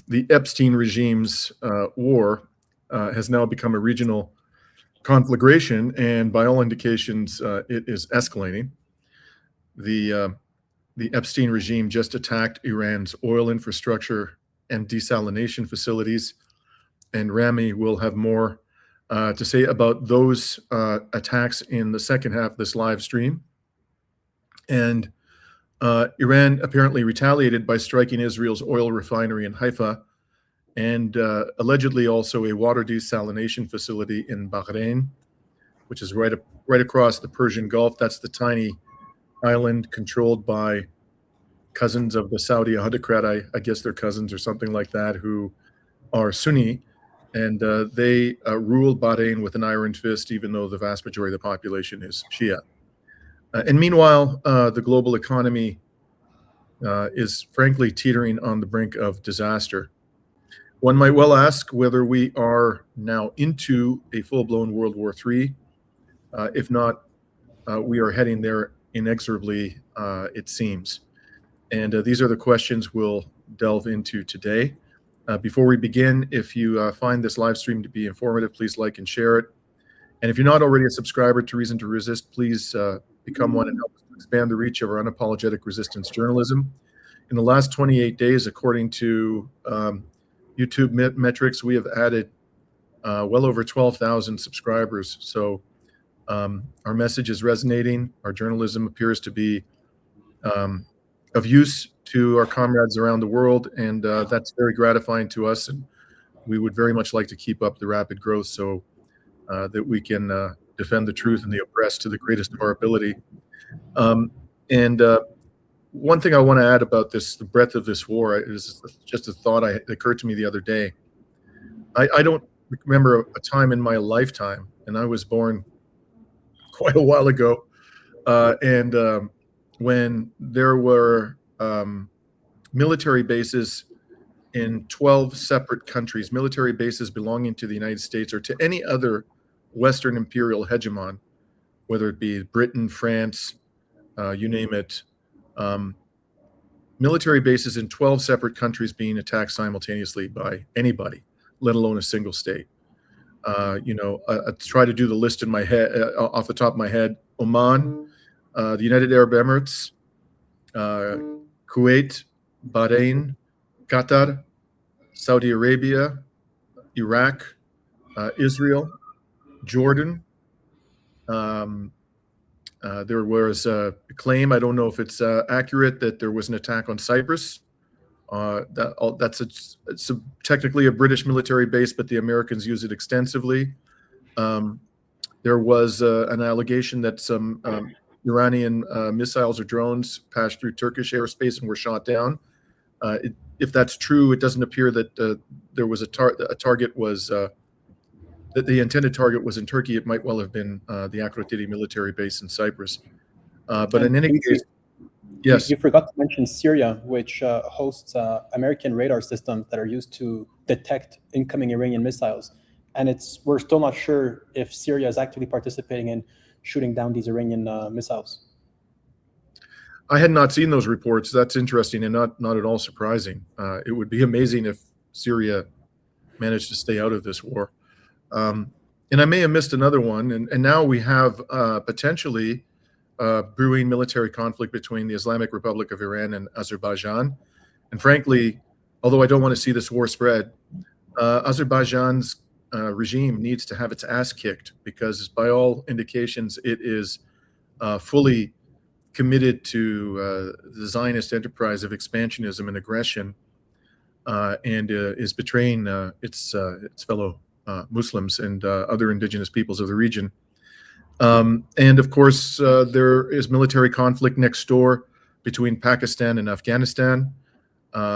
the Epstein regime's war has now become a regional conflagration, and by all indications, it is escalating. The Epstein regime just attacked Iran's oil infrastructure and desalination facilities, and Rami will have more to say about those attacks in the second half of this live stream. And Iran apparently retaliated by striking Israel's oil refinery in Haifa and allegedly also a water desalination facility in Bahrain, which is right across the Persian Gulf. That's the tiny island controlled by cousins of the Saudi autocrat. I guess they're cousins or something like that, who are Sunni, and they rule Bahrain with an iron fist, even though the vast majority of the population is Shia. And meanwhile, the global economy is frankly teetering on the brink of disaster. One might well ask whether we are now into a full-blown World War III. If not, we are heading there inexorably, it seems. And these are the questions we'll delve into today. Before we begin, if you find this live stream to be informative, please like and share it. And if you're not already a subscriber to Reason to Resist, please become one and help us to expand the reach of our unapologetic resistance journalism. In the last 28 days, according to YouTube metrics, we have added well over 12,000 subscribers. So our message is resonating. Our journalism appears to be of use to our comrades around the world, and that's very gratifying to us. And we would very much like to keep up the rapid growth so that we can defend the truth and the oppressed to the greatest of our ability. And one thing I want to add about this, the breadth of this war, is just a thought that occurred to me the other day. I don't remember a time in my lifetime, and I was born quite a while ago, when there were military bases in 12 separate countries, military bases belonging to the United States or to any other Western imperial hegemon, whether it be Britain, France, you name it, military bases in 12 separate countries being attacked simultaneously by anybody, let alone a single state. I try to do the list in my head, off the top of my head: Oman, the United Arab Emirates, Kuwait, Bahrain, Qatar, Saudi Arabia, Iraq, Israel, Jordan. There was a claim, I don't know if it's accurate, that there was an attack on Cyprus. It's technically a British military base, but the Americans use it extensively. There was an allegation that some Iranian missiles or drones passed through Turkish airspace and were shot down. If that's true, it doesn't appear that there was a target was that the intended target was in Turkey. It might well have been the Akrotiri military base in Cyprus. But in any case, yes. You forgot to mention Syria, which hosts American radar systems that are used to detect incoming Iranian missiles. And we're still not sure if Syria is actively participating in shooting down these Iranian missiles. I had not seen those reports. That's interesting and not at all surprising. It would be amazing if Syria managed to stay out of this war. And I may have missed another one. And now we have potentially brewing military conflict between the Islamic Republic of Iran and Azerbaijan. And frankly, although I don't want to see this war spread, Azerbaijan's regime needs to have its ass kicked, because by all indications, it is fully committed to the Zionist enterprise of expansionism and aggression, and is betraying its fellow Muslims and other indigenous peoples of the region. And of course, there is military conflict next door between Pakistan and Afghanistan.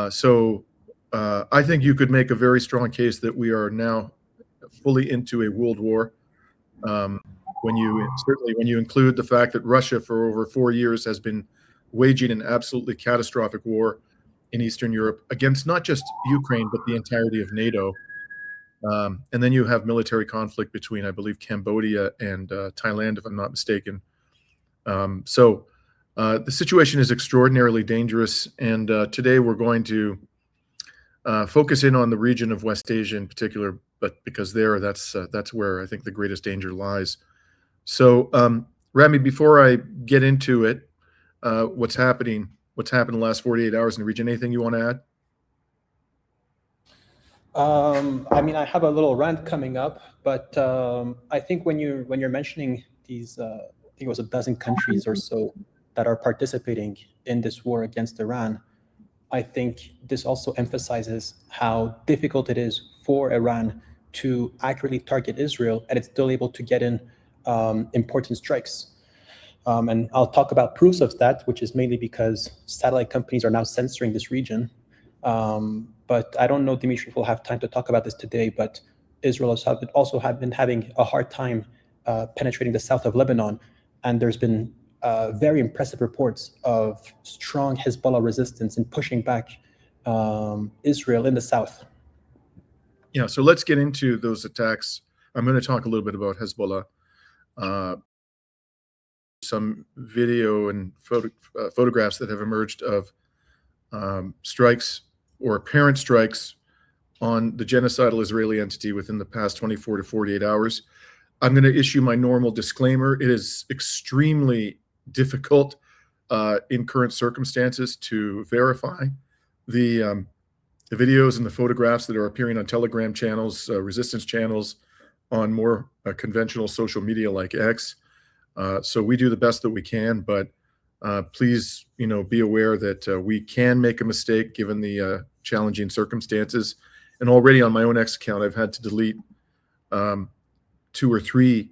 So I think you could make a very strong case that we are now fully into a world war. When you include the fact that Russia for over 4 years has been waging an absolutely catastrophic war in Eastern Europe against not just Ukraine, but the entirety of NATO. And then you have military conflict between, I believe, Cambodia and Thailand, if I'm not mistaken. So the situation is extraordinarily dangerous. And today we're going to focus in on the region of West Asia in particular, but because that's where I think the greatest danger lies. So, Rami, before I get into it, what's happened in the last 48 hours in the region? Anything you want to add? I mean, I have a little rant coming up, but I think when you're mentioning these, I think it was a dozen countries or so that are participating in this war against Iran, I think this also emphasizes how difficult it is for Iran to accurately target Israel, and it's still able to get in important strikes. And I'll talk about proofs of that, which is mainly because satellite companies are now censoring this region. But I don't know, Dimitri, if we'll have time to talk about this today, but Israel has also been having a hard time penetrating the south of Lebanon. And there's been very impressive reports of strong Hezbollah resistance in pushing back Israel in the south. Yeah, so let's get into those attacks. I'm going to talk a little bit about Hezbollah. Some video and photographs that have emerged of strikes or apparent strikes on the genocidal Israeli entity within the past 24 to 48 hours. I'm going to issue my normal disclaimer. It is extremely difficult in current circumstances to verify the videos and the photographs that are appearing on Telegram channels, resistance channels, on more conventional social media like X. So we do the best that we can, but please, be aware that we can make a mistake given the challenging circumstances. And already on my own X account, I've had to delete 2 or 3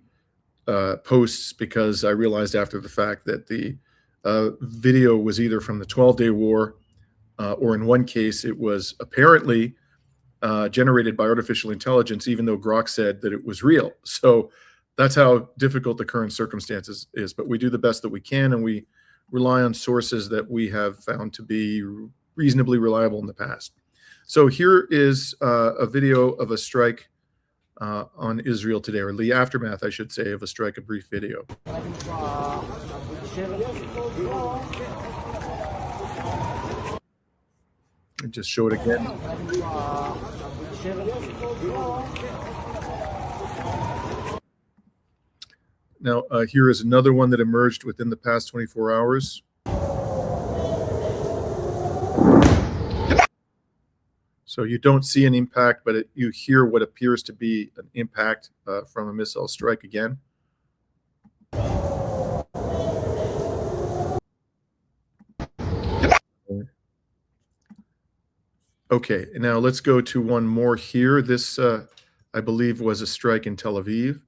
posts because I realized after the fact that the video was either from the 12-day war, or in one case, it was apparently generated by artificial intelligence, even though Grok said that it was real. So that's how difficult the current circumstances is. But we do the best that we can, and we rely on sources that we have found to be reasonably reliable in the past. So here is a video of a strike on Israel today, or the aftermath, I should say, of a strike, a brief video. And just show it again. Now, here is another one that emerged within the past 24 hours. So you don't see an impact, but you hear what appears to be an impact from a missile strike again. Okay, now let's go to one more here. This, I believe, was a strike in Tel Aviv.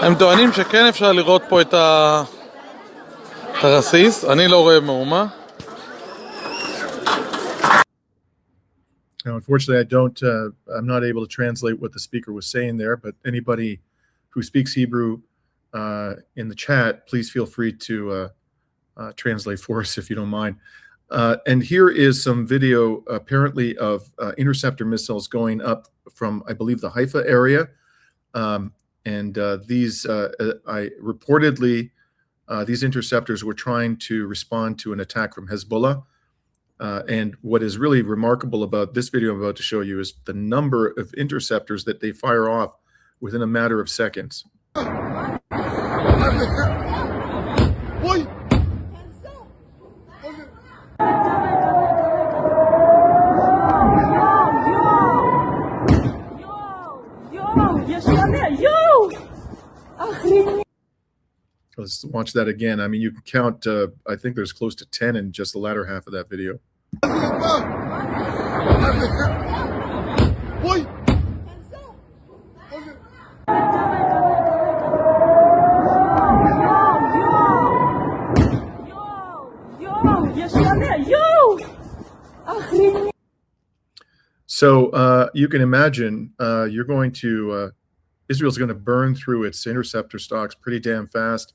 הם טוענים שכן אפשר לראות פה את הרסיס, אני לא רואה מאומה. Now, unfortunately, I'm not able to translate what the speaker was saying there, but anybody who speaks Hebrew in the chat, please feel free to translate for us if you don't mind. And here is some video apparently of interceptor missiles going up from, I believe, the Haifa area. And these reportedly, these interceptors were trying to respond to an attack from Hezbollah. And what is really remarkable about this video I'm about to show you is the number of interceptors that they fire off within a matter of seconds. Let's watch that again. I mean, you can count, I think there's close to 10 in just the latter half of that video. So you can imagine Israel's going to burn through its interceptor stocks pretty damn fast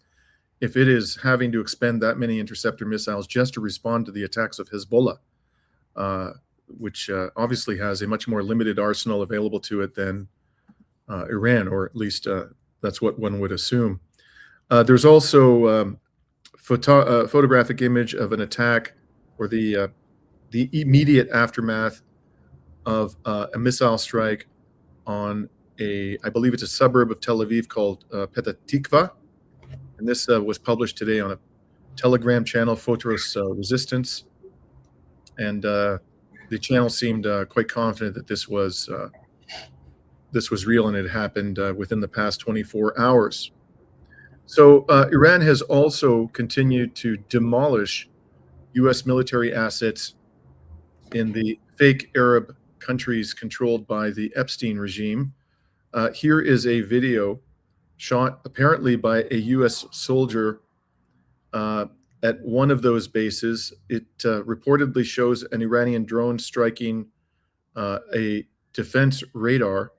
if it is having to expend that many interceptor missiles just to respond to the attacks of Hezbollah. which obviously has a much more limited arsenal available to it than Iran, or at least that's what one would assume. There's also photographic image of an attack, or the immediate aftermath of a missile strike on I believe it's a suburb of Tel Aviv called Petah Tikva. And this was published today on a Telegram channel, Photos Resistance. And the channel seemed quite confident that this was real, and it happened within the past 24 hours. So Iran has also continued to demolish U.S. military assets in the fake Arab countries controlled by the Epstein regime. Here is a video shot apparently by a U.S. soldier at one of those bases. It reportedly shows an Iranian drone striking a defense radar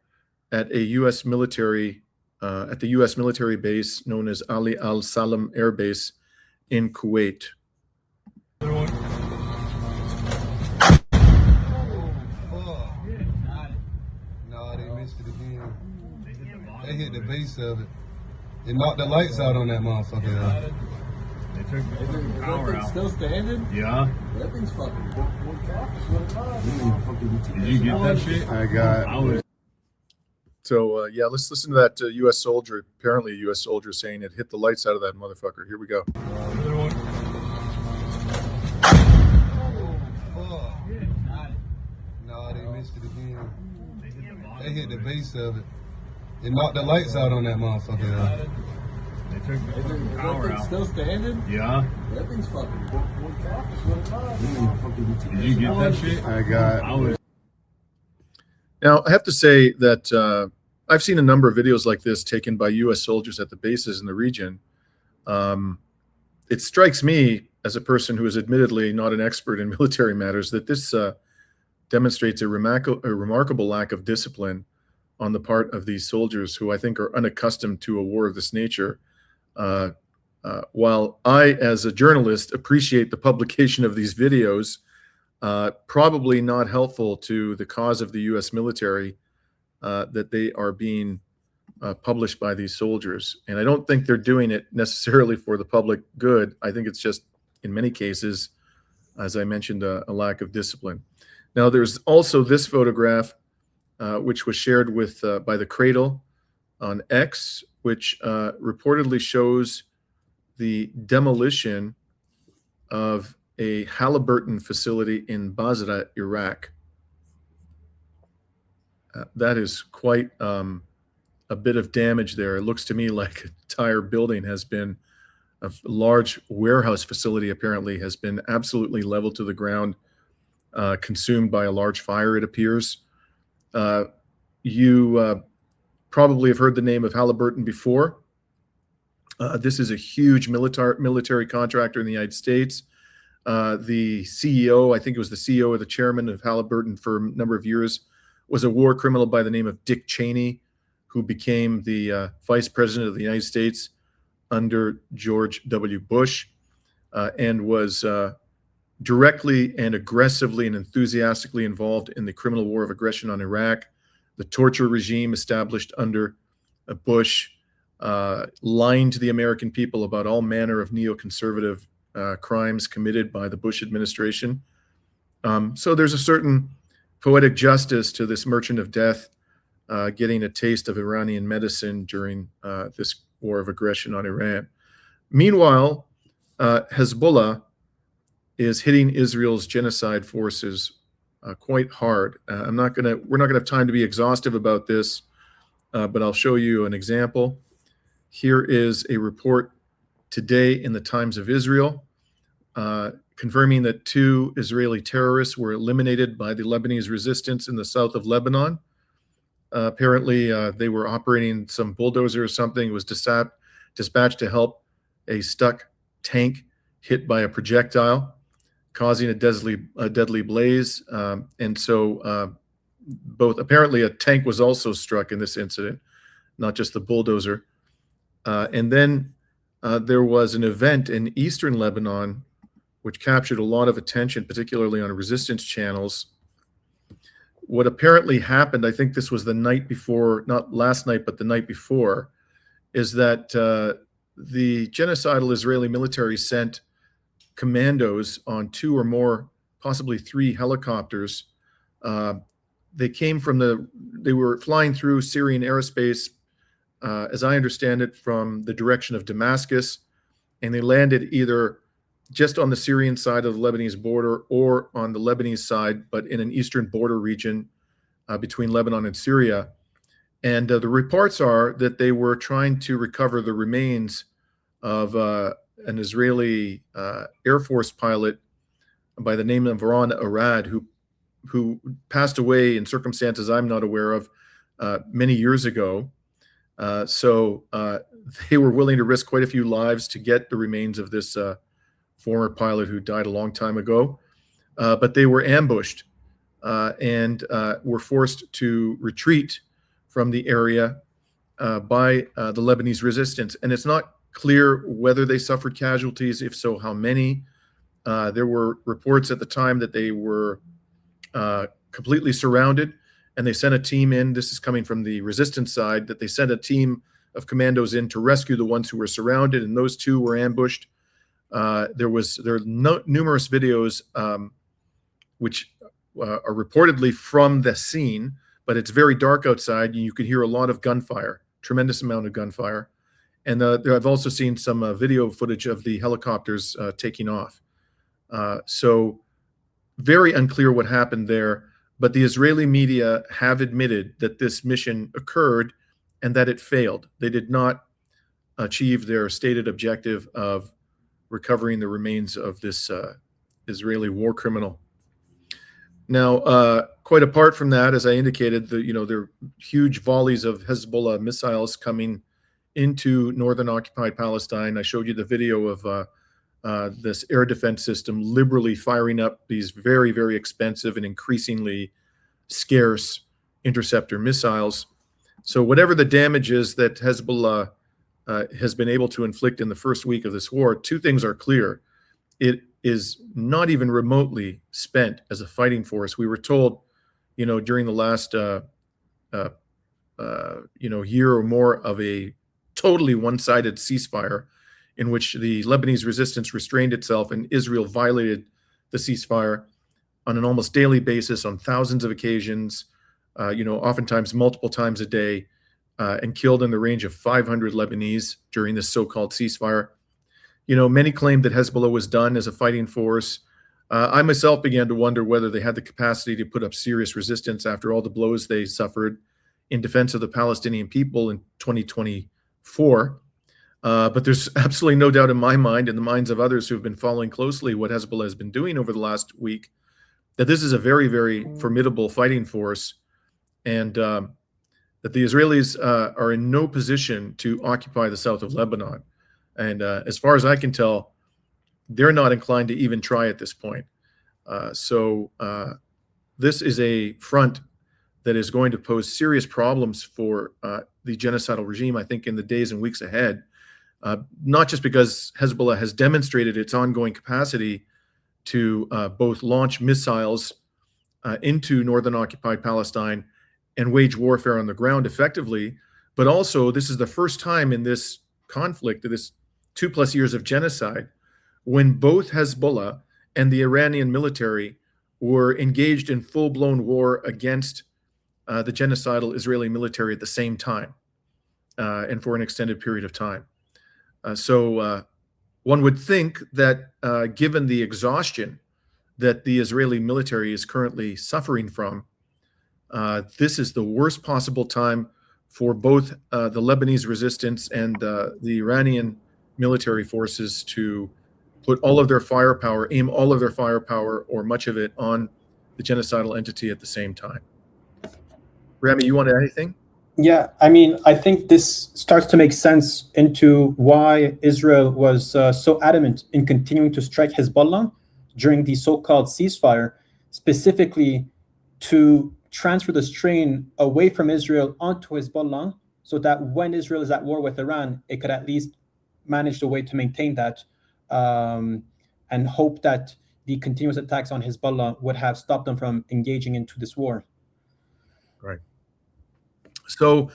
at a U.S. military at the U.S. military base known as Ali Al Salam Air Base in Kuwait. They hit the base of it. It knocked the lights out on that motherfucker. They took the power out. Still standing? Yeah. That thing's fucking. Did you get that shit? I got. So yeah, let's listen to that U.S. soldier. Apparently, a U.S. soldier saying it hit the lights out of that motherfucker. Here we go. No, they missed it again. They hit the base of it. It knocked the lights out on that motherfucker. They took the power out. Still standing? Yeah. That thing's fucking. Did you get that shit? I got. Now, I have to say that I've seen a number of videos like this taken by U.S. soldiers at the bases in the region. It strikes me, as a person who is admittedly not an expert in military matters, that this demonstrates a remarkable lack of discipline on the part of these soldiers, who I think are unaccustomed to a war of this nature. While I, as a journalist, appreciate the publication of these videos, probably not helpful to the cause of the U.S. military that they are being published by these soldiers. And I don't think they're doing it necessarily for the public good. I think it's just, in many cases, as I mentioned, a lack of discipline. Now, there's also this photograph, which was shared with by the Cradle on X, which reportedly shows the demolition of a Halliburton facility in Basra, Iraq. That is quite a bit of damage there. It looks to me like an entire building has been, a large warehouse facility apparently has been absolutely leveled to the ground, consumed by a large fire, it appears. You probably have heard the name of Halliburton before. This is a huge military contractor in the United States. The CEO, I think it was the CEO or the chairman of Halliburton for a number of years, was a war criminal by the name of Dick Cheney, who became the vice president of the United States under George W. Bush, and was directly and aggressively and enthusiastically involved in the criminal war of aggression on Iraq, the torture regime established under Bush, lying to the American people about all manner of neoconservative crimes committed by the Bush administration. So there's a certain poetic justice to this merchant of death getting a taste of Iranian medicine during this war of aggression on Iran. Meanwhile, Hezbollah is hitting Israel's genocide forces quite hard. We're not gonna have time to be exhaustive about this, but I'll show you an example. Here is a report today in the Times of Israel, confirming that 2 Israeli terrorists were eliminated by the Lebanese resistance in the south of Lebanon. Apparently, they were operating some bulldozer or something. It was dispatched to help a stuck tank hit by a projectile, causing a deadly blaze. And so apparently a tank was also struck in this incident, not just the bulldozer. And then there was an event in eastern Lebanon which captured a lot of attention, particularly on resistance channels, what apparently happened, I think this was the night before, not last night, but the night before, is that the genocidal Israeli military sent commandos on 2 or more, possibly 3 helicopters. They were flying through Syrian airspace, as I understand it, from the direction of Damascus, and they landed either just on the Syrian side of the Lebanese border or on the Lebanese side, but in an eastern border region between Lebanon and Syria. And the reports are that they were trying to recover the remains of an Israeli Air Force pilot by the name of Ron Arad, who passed away in circumstances I'm not aware of many years ago. So they were willing to risk quite a few lives to get the remains of this former pilot who died a long time ago. But they were ambushed and were forced to retreat from the area by the Lebanese resistance. And it's not clear whether they suffered casualties, if so, how many. There were reports at the time that they were completely surrounded, and they sent a team in. This is coming from the resistance side, that they sent a team of commandos in to rescue the ones who were surrounded, and those 2 were ambushed. There are numerous videos which are reportedly from the scene, but it's very dark outside, and you could hear a lot of gunfire, tremendous amount of gunfire. And I've also seen some video footage of the helicopters taking off. So very unclear what happened there, but the Israeli media have admitted that this mission occurred and that it failed. They did not achieve their stated objective of recovering the remains of this Israeli war criminal. Now, quite apart from that, as I indicated, there are huge volleys of Hezbollah missiles coming into northern occupied Palestine. I showed you the video of this air defense system liberally firing up these very, very expensive and increasingly scarce interceptor missiles. So whatever the damage is that Hezbollah has been able to inflict in the first week of this war, 2 things are clear. It is not even remotely spent as a fighting force. We were told, during the last year or more of a totally one-sided ceasefire in which the Lebanese resistance restrained itself and Israel violated the ceasefire on an almost daily basis on thousands of occasions, oftentimes multiple times a day, and killed in the range of 500 Lebanese during this so-called ceasefire. Many claimed that Hezbollah was done as a fighting force. I myself began to wonder whether they had the capacity to put up serious resistance after all the blows they suffered in defense of the Palestinian people in 2024. But there's absolutely no doubt in my mind and the minds of others who have been following closely what Hezbollah has been doing over the last week, that this is a very, very formidable fighting force, and that the Israelis are in no position to occupy the south of Lebanon. And as far as I can tell, they're not inclined to even try at this point. So this is a front that is going to pose serious problems for the genocidal regime, I think, in the days and weeks ahead. Not just because Hezbollah has demonstrated its ongoing capacity to both launch missiles into northern occupied Palestine and wage warfare on the ground effectively, but also this is the first time in this conflict, this 2+ years of genocide, when both Hezbollah and the Iranian military were engaged in full-blown war against the genocidal Israeli military at the same time, and for an extended period of time. So one would think that given the exhaustion that the Israeli military is currently suffering from, this is the worst possible time for both the Lebanese resistance and the Iranian military forces to put all of their firepower, aim all of their firepower or much of it on the genocidal entity at the same time. Rami, you want to add anything? Yeah, I mean, I think this starts to make sense into why Israel was so adamant in continuing to strike Hezbollah during the so-called ceasefire, specifically to transfer the strain away from Israel onto Hezbollah, so that when Israel is at war with Iran, it could at least manage the way to maintain that, and hope that the continuous attacks on Hezbollah would have stopped them from engaging into this war. Right. So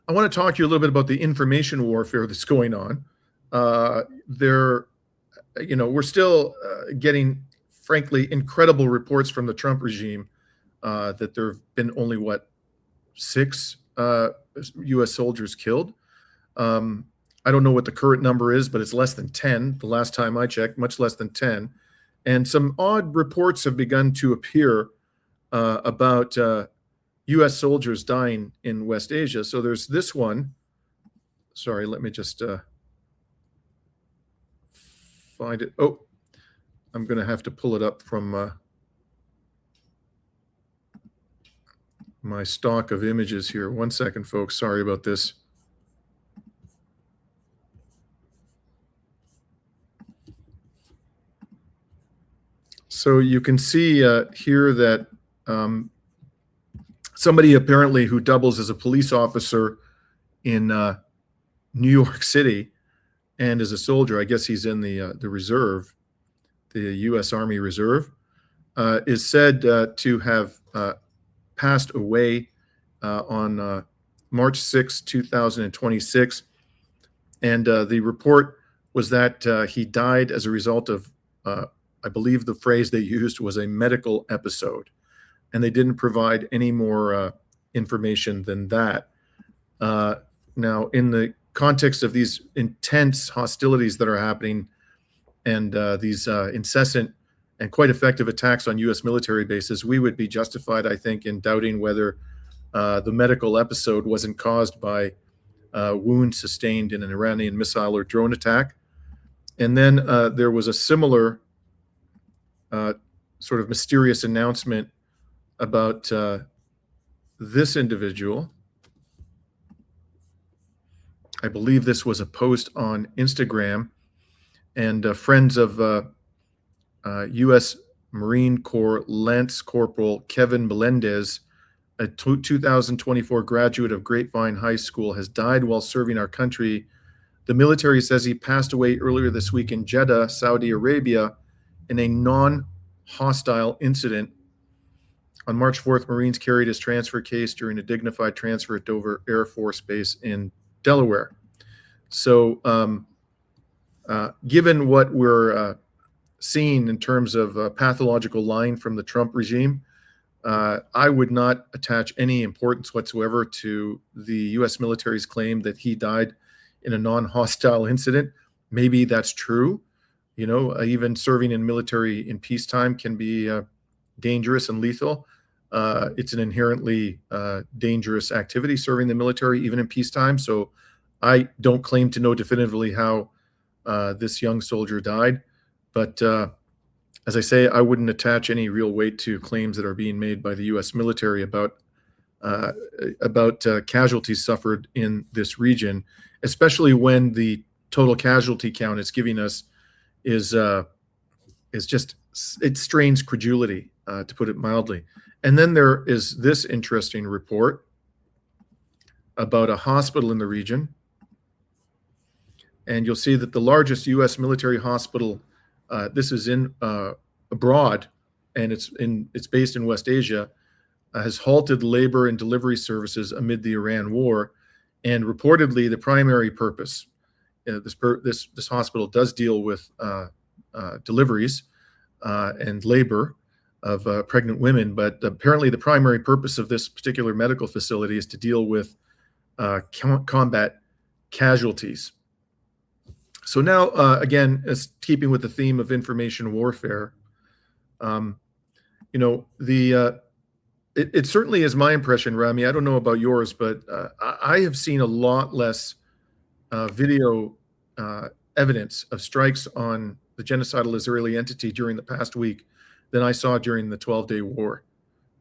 I want to talk to you a little bit about the information warfare that's going on. We're still getting, frankly, incredible reports from the Trump regime that there have been only, 6 U.S. soldiers killed. I don't know what the current number is, but it's less than 10. The last time I checked, much less than 10. And some odd reports have begun to appear about U.S. soldiers dying in West Asia. So there's this one. Sorry, let me just find it. Oh, I'm going to have to pull it up from my stock of images here. 1 second, folks. Sorry about this. So you can see here that somebody apparently who doubles as a police officer in New York City and as a soldier, I guess he's in the reserve, the U.S. Army Reserve, is said to have passed away on March 6, 2026. And the report was that he died as a result of, I believe the phrase they used was a medical episode. And they didn't provide any more information than that. Now, in the context of these intense hostilities that are happening and these incessant and quite effective attacks on U.S. military bases, we would be justified, I think, in doubting whether the medical episode wasn't caused by wounds sustained in an Iranian missile or drone attack. And then there was a similar sort of mysterious announcement about this individual. I believe this was a post on Instagram, and friends of U.S. Marine Corps Lance Corporal Kevin Melendez, a 2024 graduate of Grapevine High School, has died while serving our country. The military says he passed away earlier this week in Jeddah, Saudi Arabia, in a non-hostile incident. On March 4th, Marines carried his transfer case during a dignified transfer at Dover Air Force Base in Delaware. So given what we're seeing in terms of pathological lying from the Trump regime, I would not attach any importance whatsoever to the U.S. military's claim that he died in a non-hostile incident. Maybe that's true. You know, even serving in military in peacetime can be dangerous and lethal. It's an inherently dangerous activity, serving the military, even in peacetime. So I don't claim to know definitively how this young soldier died. But as I say, I wouldn't attach any real weight to claims that are being made by the U.S. military about casualties suffered in this region, especially when the total casualty count it's giving us is just, it strains credulity, to put it mildly. And then there is this interesting report about a hospital in the region. And you'll see that the largest U.S. military hospital, this is in abroad, and it's based in West Asia, has halted labor and delivery services amid the Iran war. And reportedly, the primary purpose, this hospital does deal with deliveries and labor of pregnant women, but apparently the primary purpose of this particular medical facility is to deal with combat casualties. So now, again, as keeping with the theme of information warfare, it certainly is my impression, Rami. I don't know about yours, but I have seen a lot less video evidence of strikes on the genocidal Israeli entity during the past week than I saw during the 12-day war.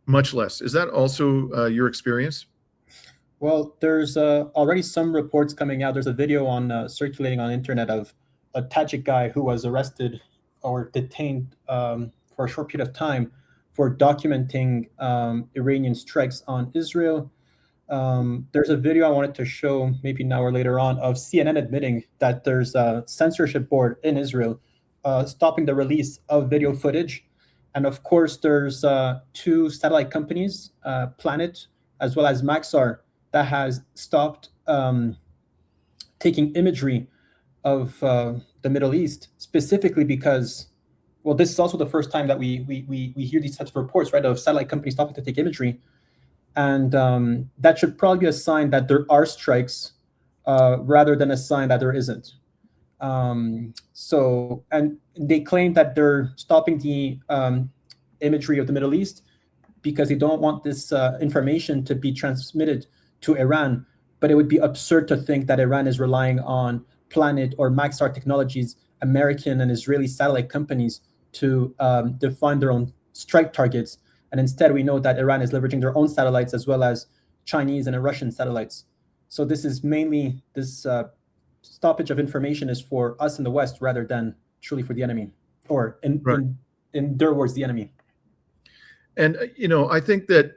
Much less. Is that also your experience? Well, there's already some reports coming out. There's a video on circulating on the internet of a Tajik guy who was arrested or detained for a short period of time for documenting Iranian strikes on Israel. There's a video I wanted to show maybe now or later on of CNN admitting that there's a censorship board in Israel stopping the release of video footage. And of course, there's 2 satellite companies, Planet as well as Maxar, that has stopped taking imagery of the Middle East, specifically because, well, this is also the first time that we hear these types of reports, right, of satellite companies stopping to take imagery. And that should probably be a sign that there are strikes rather than a sign that there isn't. So, and they claim that they're stopping the imagery of the Middle East because they don't want this information to be transmitted to Iran. But it would be absurd to think that Iran is relying on Planet or Maxar Technologies, American and Israeli satellite companies, to define their own strike targets. And instead, we know that Iran is leveraging their own satellites as well as Chinese and Russian satellites. So this is mainly, this stoppage of information is for us in the West rather than truly for the enemy, or in their words, the enemy. And, I think that,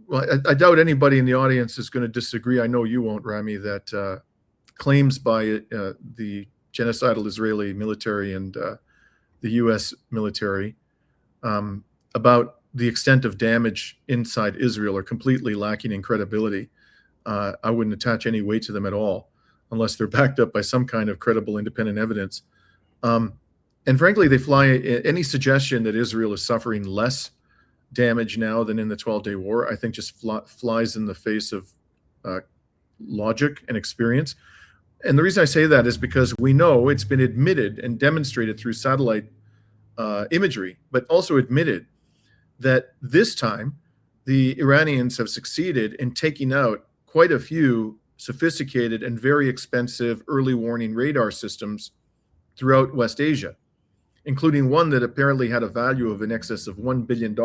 well, I doubt anybody in the audience is going to disagree. I know you won't, Rami, that claims by the genocidal Israeli military and the U.S. military about the extent of damage inside Israel are completely lacking in credibility. I wouldn't attach any weight to them at all unless they're backed up by some kind of credible independent evidence. And frankly, they fly any suggestion that Israel is suffering less damage now than in the 12-day war, I think just flies in the face of logic and experience. And the reason I say that is because we know it's been admitted and demonstrated through satellite imagery, but also admitted that this time the Iranians have succeeded in taking out quite a few sophisticated and very expensive early warning radar systems throughout West Asia, including one that apparently had a value of in excess of $1 billion.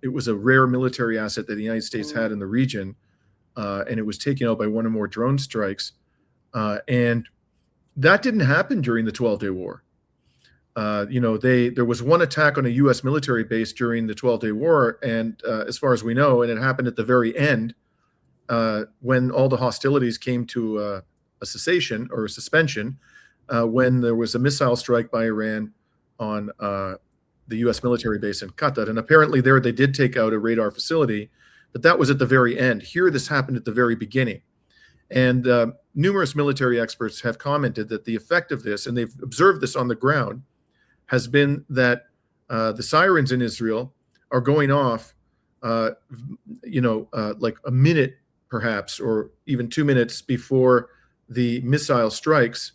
It was a rare military asset that the United States had in the region, and it was taken out by one or more drone strikes. And that didn't happen during the 12-day war. There was one attack on a U.S. military base during the 12-day war, and as far as we know, and it happened at the very end when all the hostilities came to a cessation or a suspension, when there was a missile strike by Iran on the U.S. military base in Qatar. And apparently there they did take out a radar facility, but that was at the very end. Here, this happened at the very beginning. And numerous military experts have commented that the effect of this, and they've observed this on the ground, has been that the sirens in Israel are going off, like a minute perhaps, or even 2 minutes before the missile strikes,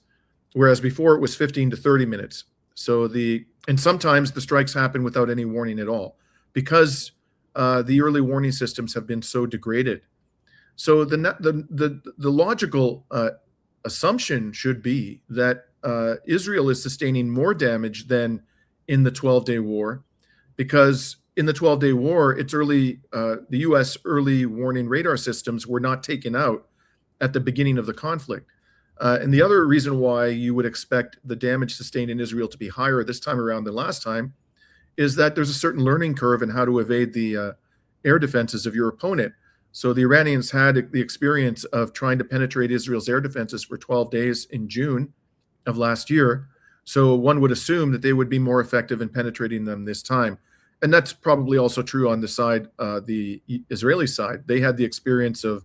whereas before it was 15 to 30 minutes. And sometimes the strikes happen without any warning at all because the early warning systems have been so degraded. So the logical assumption should be that Israel is sustaining more damage than in the 12-day war, because in the 12-day war, the U.S. early warning radar systems were not taken out at the beginning of the conflict. And the other reason why you would expect the damage sustained in Israel to be higher this time around than last time is that there's a certain learning curve in how to evade the air defenses of your opponent. So the Iranians had the experience of trying to penetrate Israel's air defenses for 12 days in June of last year. So one would assume that they would be more effective in penetrating them this time. And that's probably also true on the side, the Israeli side. They had the experience of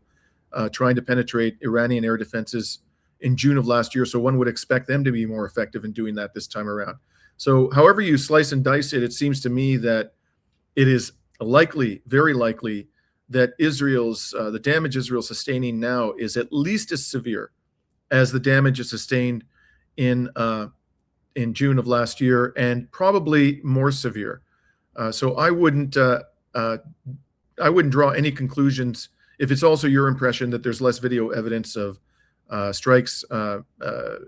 trying to penetrate Iranian air defenses in June of last year. So one would expect them to be more effective in doing that this time around. So however you slice and dice it, it seems to me that it is likely, very likely, that the damage Israel's sustaining now is at least as severe as the damage it sustained in June of last year, and probably more severe. So I wouldn't draw any conclusions. If it's also your impression that there's less video evidence of strikes,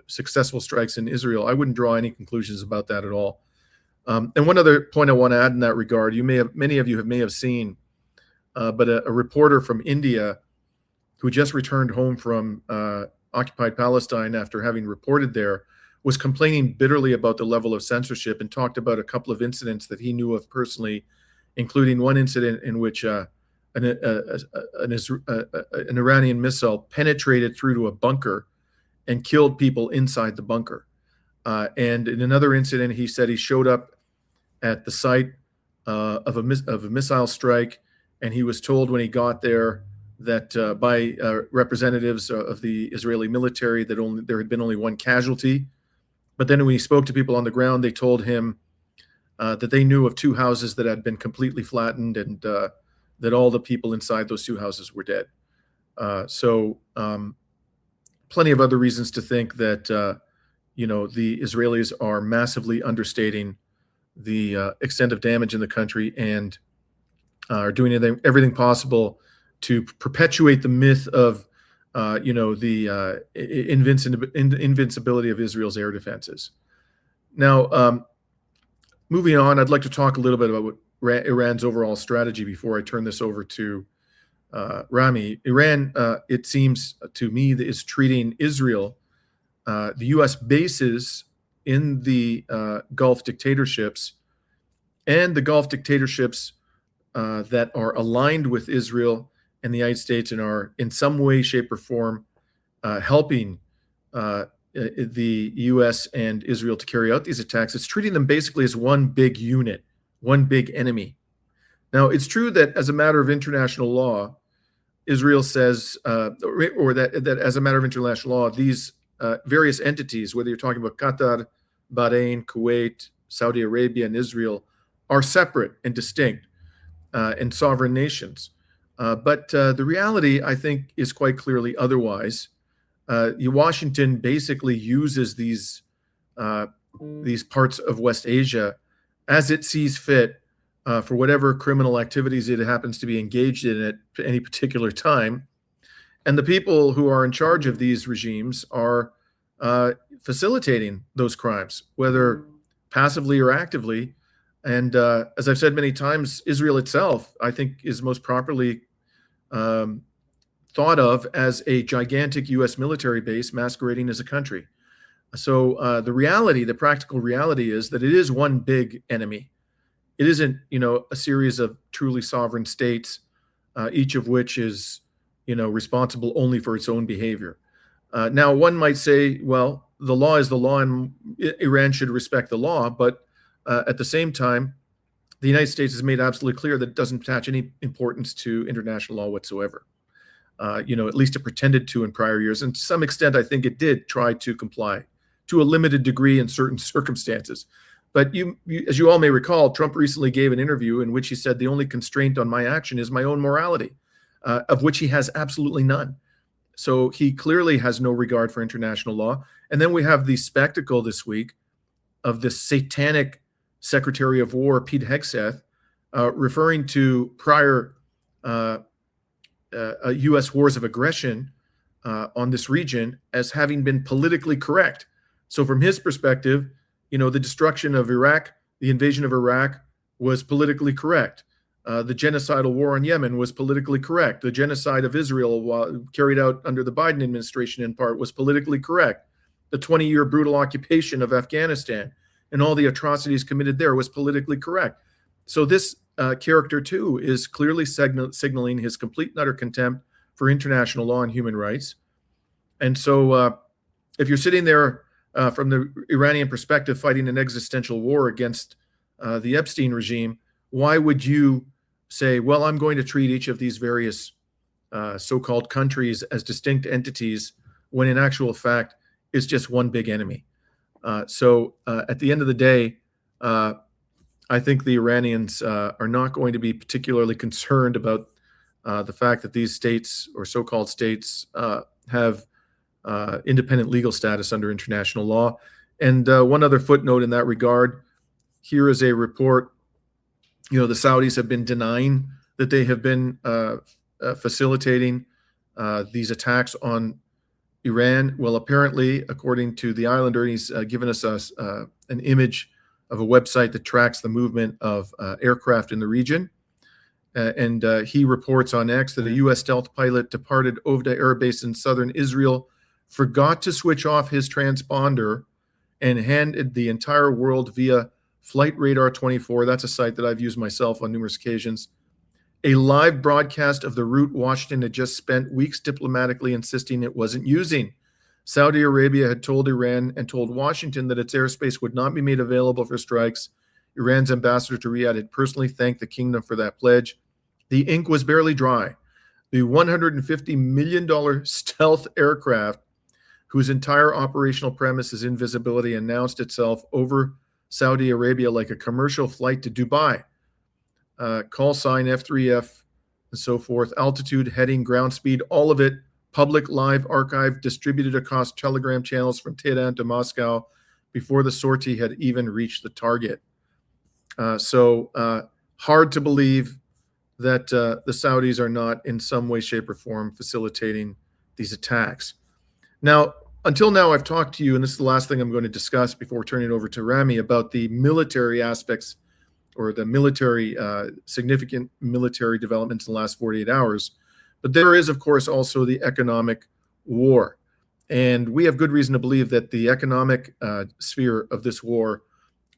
successful strikes in Israel, I wouldn't draw any conclusions about that at all. And one other point I want to add in that regard, many of you may have seen, but a reporter from India who just returned home from occupied Palestine after having reported there was complaining bitterly about the level of censorship and talked about a couple of incidents that he knew of personally, including one incident in which an Iranian missile penetrated through to a bunker and killed people inside the bunker. And in another incident, he said he showed up at the site of a missile strike, and he was told when he got there that by representatives of the Israeli military that there had been only one casualty. But then when he spoke to people on the ground, they told him that they knew of 2 houses that had been completely flattened, and that all the people inside those 2 houses were dead. So plenty of other reasons to think that the Israelis are massively understating the extent of damage in the country, and are doing everything possible to perpetuate the myth of the invincibility of Israel's air defenses. Now, moving on, I'd like to talk a little bit about Iran's overall strategy before I turn this over to Rami. Iran, it seems to me, is treating Israel, the U.S. bases in the Gulf dictatorships, and the Gulf dictatorships that are aligned with Israel and the United States and are in some way, shape, or form helping the U.S. and Israel to carry out these attacks. It's treating them basically as one big unit, one big enemy. Now, it's true that as a matter of international law, Israel says, or that as a matter of international law, these various entities, whether you're talking about Qatar, Bahrain, Kuwait, Saudi Arabia, and Israel, are separate and distinct and sovereign nations. But the reality, I think, is quite clearly otherwise. Washington basically uses these parts of West Asia as it sees fit for whatever criminal activities it happens to be engaged in at any particular time. And the people who are in charge of these regimes are facilitating those crimes, whether passively or actively. And as I've said many times, Israel itself, I think, is most properly thought of as a gigantic U.S. military base masquerading as a country. So the practical reality is that it is one big enemy. It isn't, a series of truly sovereign states, each of which is, responsible only for its own behavior. Now, one might say, well, the law is the law, and Iran should respect the law. But at the same time, the United States has made absolutely clear that it doesn't attach any importance to international law whatsoever. At least it pretended to in prior years. And to some extent, I think it did try to comply to a limited degree in certain circumstances. But as you all may recall, Trump recently gave an interview in which he said the only constraint on my action is my own morality, of which he has absolutely none. So he clearly has no regard for international law. And then we have the spectacle this week of this satanic Secretary of War, Pete Hegseth, referring to prior U.S. wars of aggression on this region as having been politically correct. So from his perspective, the destruction of Iraq, the invasion of Iraq was politically correct. The genocidal war on Yemen was politically correct. The genocide of Israel, carried out under the Biden administration in part, was politically correct. The 20-year brutal occupation of Afghanistan and all the atrocities committed there was politically correct. So this character, too, is clearly signaling his complete and utter contempt for international law and human rights. And so if you're sitting there from the Iranian perspective fighting an existential war against the Epstein regime, why would you say, well, I'm going to treat each of these various so-called countries as distinct entities when in actual fact it's just one big enemy? So at the end of the day, I think the Iranians are not going to be particularly concerned about the fact that these states or so-called states have independent legal status under international law. And one other footnote in that regard, here is a report. The Saudis have been denying that they have been facilitating these attacks on Iran. Well, apparently, according to the Islander, he's given us an image of a website that tracks the movement of aircraft in the region. And he reports on X that a U.S. stealth pilot departed Ovda Air Base in southern Israel, forgot to switch off his transponder, and handed the entire world via Flight Radar 24, that's a site that I've used myself on numerous occasions, a live broadcast of the route Washington had just spent weeks diplomatically insisting it wasn't using. Saudi Arabia had told Iran and told Washington that its airspace would not be made available for strikes. Iran's ambassador to Riyadh had personally thanked the kingdom for that pledge. The ink was barely dry. The $150 million stealth aircraft, whose entire operational premise is invisibility, announced itself over Saudi Arabia like a commercial flight to Dubai. Call sign F3F and so forth, altitude, heading, ground speed, all of it public, live, archive, distributed across Telegram channels from Tehran to Moscow before the sortie had even reached the target. So hard to believe that the Saudis are not in some way, shape, or form facilitating these attacks. Now, until now, I've talked to you, and this is the last thing I'm going to discuss before turning it over to Rami, about the military aspects or the military, significant military developments in the last 48 hours. But there is, of course, also the economic war. And we have good reason to believe that the economic sphere of this war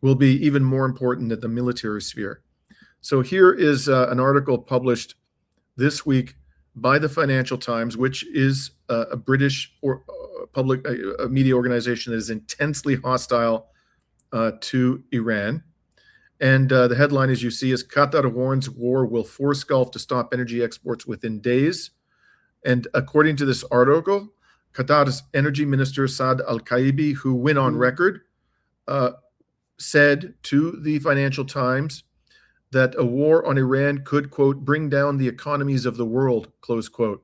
will be even more important than the military sphere. So here is an article published this week by the Financial Times, which is a British or public media organization that is intensely hostile to Iran. And the headline, as you see, is Qatar warns war will force Gulf to stop energy exports within days. And according to this article, Qatar's energy minister, Saad Al-Kaibi, who went on record, said to the Financial Times that a war on Iran could, quote, bring down the economies of the world, close quote.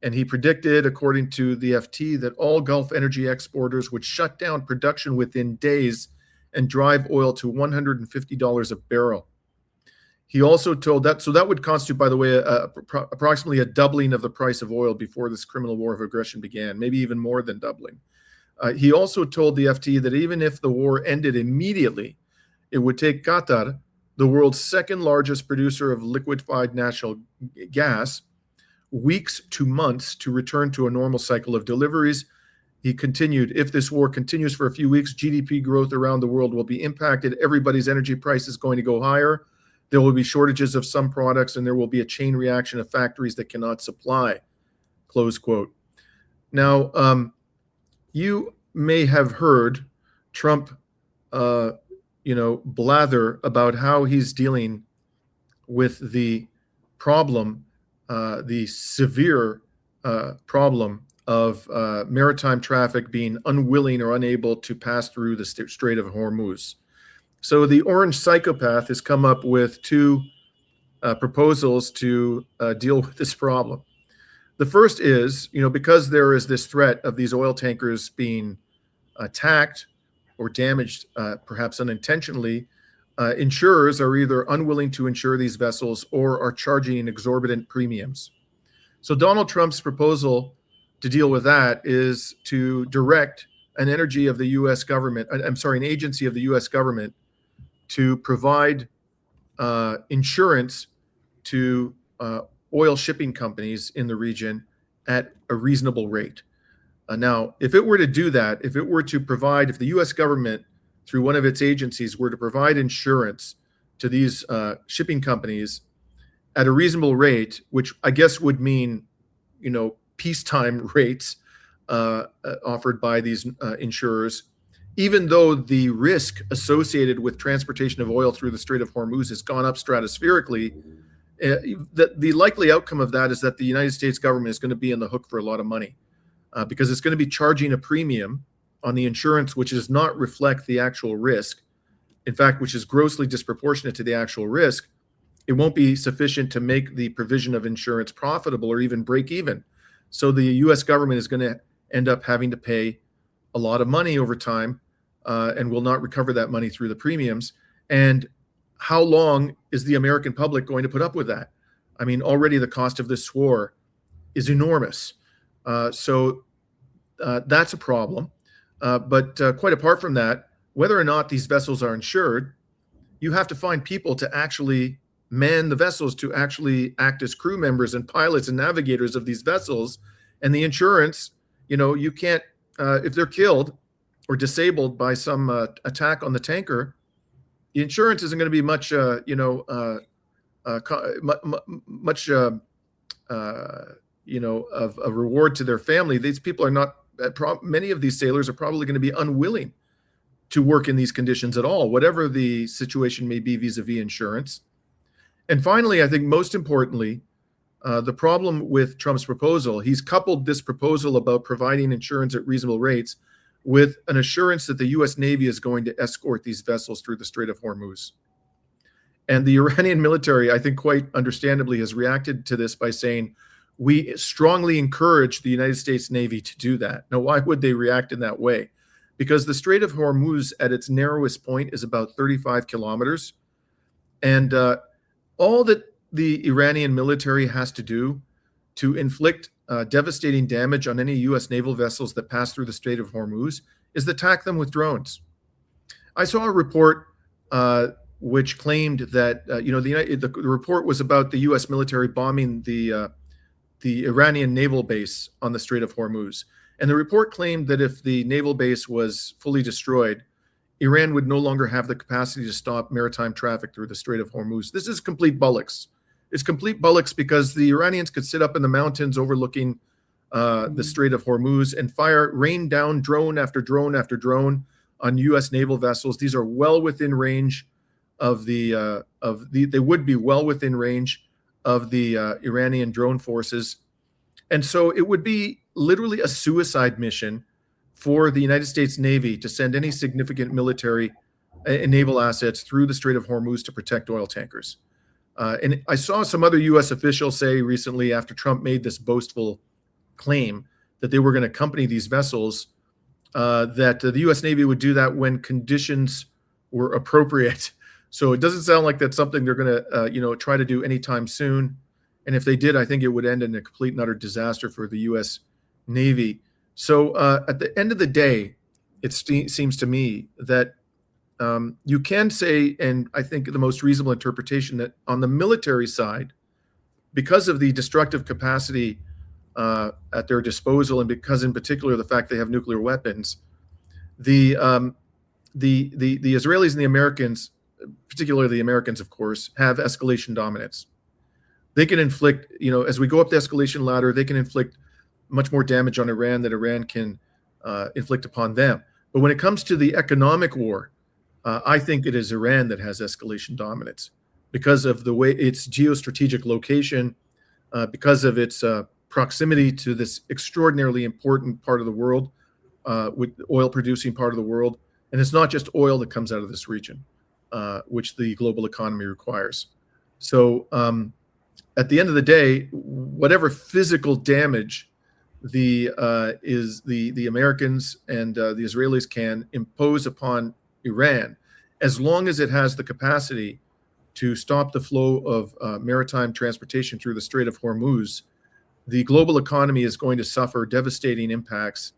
And he predicted, according to the FT, that all Gulf energy exporters would shut down production within days and drive oil to $150 a barrel. He also told that, so that would constitute, by the way, approximately a doubling of the price of oil before this criminal war of aggression began, maybe even more than doubling. He also told the FT that even if the war ended immediately, it would take Qatar, the world's second largest producer of liquefied natural gas, weeks to months to return to a normal cycle of deliveries. He continued, if this war continues for a few weeks, GDP growth around the world will be impacted. Everybody's energy price is going to go higher. There will be shortages of some products, and there will be a chain reaction of factories that cannot supply, close quote. Now, you may have heard Trump blather about how he's dealing with the problem, the severe problem of maritime traffic being unwilling or unable to pass through the Strait of Hormuz. So the orange psychopath has come up with two proposals to deal with this problem. The first is, because there is this threat of these oil tankers being attacked or damaged, perhaps unintentionally, insurers are either unwilling to insure these vessels or are charging exorbitant premiums. So Donald Trump's proposal to deal with that is to direct an agency of the U.S. government to provide insurance to oil shipping companies in the region at a reasonable rate. Now, if it were to do that, if the U.S. government, through one of its agencies, were to provide insurance to these shipping companies at a reasonable rate, which I guess would mean, peacetime rates offered by these insurers, even though the risk associated with transportation of oil through the Strait of Hormuz has gone up stratospherically, the likely outcome of that is that the United States government is going to be on the hook for a lot of money because it's going to be charging a premium on the insurance which does not reflect the actual risk, in fact, which is grossly disproportionate to the actual risk. It won't be sufficient to make the provision of insurance profitable or even break even. So the U.S. government is going to end up having to pay a lot of money over time and will not recover that money through the premiums. And how long is the American public going to put up with that? I mean, already the cost of this war is enormous. So that's a problem. But quite apart from that, whether or not these vessels are insured, you have to find people to actually man the vessels, to actually act as crew members and pilots and navigators of these vessels. And the insurance, you can't, if they're killed or disabled by some attack on the tanker, the insurance isn't going to be much, of a reward to their family. These people are not, many of these sailors are probably going to be unwilling to work in these conditions at all, whatever the situation may be vis-a-vis insurance. And finally, I think most importantly, the problem with Trump's proposal, he's coupled this proposal about providing insurance at reasonable rates with an assurance that the U.S. Navy is going to escort these vessels through the Strait of Hormuz. And the Iranian military, I think quite understandably, has reacted to this by saying, we strongly encourage the United States Navy to do that. Now, why would they react in that way? Because the Strait of Hormuz at its narrowest point is about 35 kilometers. And all that the Iranian military has to do to inflict devastating damage on any U.S. naval vessels that pass through the Strait of Hormuz is to attack them with drones. I saw a report which claimed that the report was about the U.S. military bombing the Iranian naval base on the Strait of Hormuz. And the report claimed that if the naval base was fully destroyed, Iran would no longer have the capacity to stop maritime traffic through the Strait of Hormuz. This is complete bullocks. It's complete bullocks because the Iranians could sit up in the mountains overlooking the Strait of Hormuz and rain down drone after drone after drone on U.S. naval vessels. These are well within range they would be well within range of the Iranian drone forces. And so it would be literally a suicide mission for the United States Navy to send any significant military and naval assets through the Strait of Hormuz to protect oil tankers. And I saw some other U.S. officials say recently, after Trump made this boastful claim that they were going to accompany these vessels, that the U.S. Navy would do that when conditions were appropriate. So it doesn't sound like that's something they're going to, try to do anytime soon. And if they did, I think it would end in a complete and utter disaster for the U.S. Navy. So at the end of the day, it seems to me that you can say, and I think the most reasonable interpretation, that on the military side, because of the destructive capacity at their disposal, and because in particular the fact they have nuclear weapons, the Israelis and the Americans, particularly the Americans, of course, have escalation dominance. They can inflict, as we go up the escalation ladder, they can inflict much more damage on Iran than Iran can inflict upon them. But when it comes to the economic war, I think it is Iran that has escalation dominance because of the way its geostrategic location, because of its proximity to this extraordinarily important part of the world, with the oil-producing part of the world. And it's not just oil that comes out of this region, which the global economy requires. So at the end of the day, whatever physical damage the Americans and the Israelis can impose upon Iran, as long as it has the capacity to stop the flow of maritime transportation through the Strait of Hormuz, the global economy is going to suffer devastating impacts.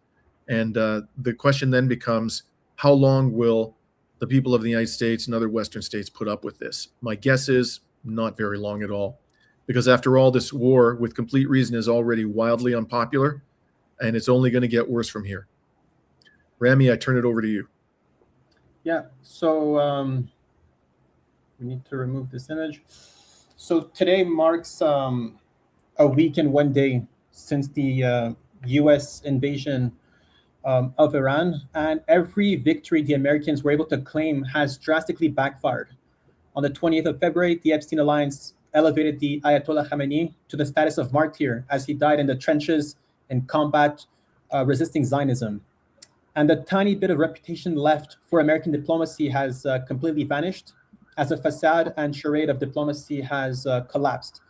And the question then becomes, how long will the people of the United States and other Western states put up with this? My guess is not very long at all. Because after all, this war, with complete reason, is already wildly unpopular, and it's only going to get worse from here. Rami, I turn it over to you. Yeah, so we need to remove this image. So today marks a week and 1 day since the U.S. invasion of Iran, and every victory the Americans were able to claim has drastically backfired. On the 20th of February, the Epstein Alliance elevated the Ayatollah Khamenei to the status of martyr as he died in the trenches in combat resisting Zionism. And the tiny bit of reputation left for American diplomacy has completely vanished as the facade and charade of diplomacy has collapsed.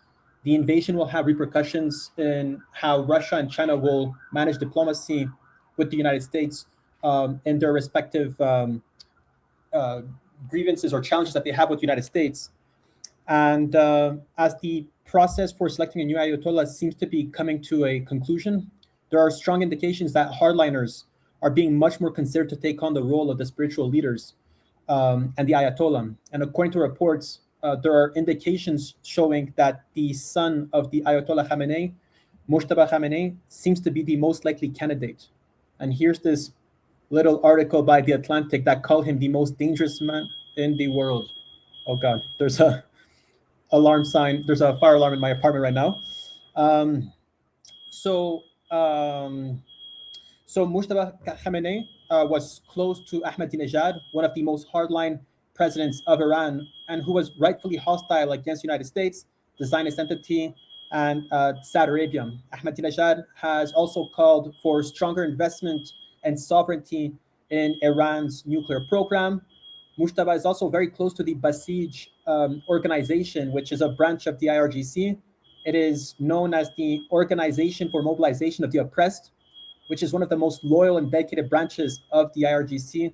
The invasion will have repercussions in how Russia and China will manage diplomacy with the United States in their respective grievances or challenges that they have with the United States. And as the process for selecting a new Ayatollah seems to be coming to a conclusion, there are strong indications that hardliners are being much more considered to take on the role of the spiritual leaders and the Ayatollah. And according to reports, there are indications showing that the son of the Ayatollah Khamenei, Mojtaba Khamenei, seems to be the most likely candidate. And here's this little article by The Atlantic that called him the most dangerous man in the world. Oh God, there's a alarm sign. There's a fire alarm in my apartment right now. So Mojtaba Khamenei was close to Ahmadinejad, one of the most hardline presidents of Iran, and who was rightfully hostile against the United States, the Zionist entity, and Saudi Arabia. Ahmadinejad has also called for stronger investment and sovereignty in Iran's nuclear program. Mujtaba is also very close to the Basij organization, which is a branch of the IRGC. It is known as the Organization for Mobilization of the Oppressed, which is one of the most loyal and dedicated branches of the IRGC.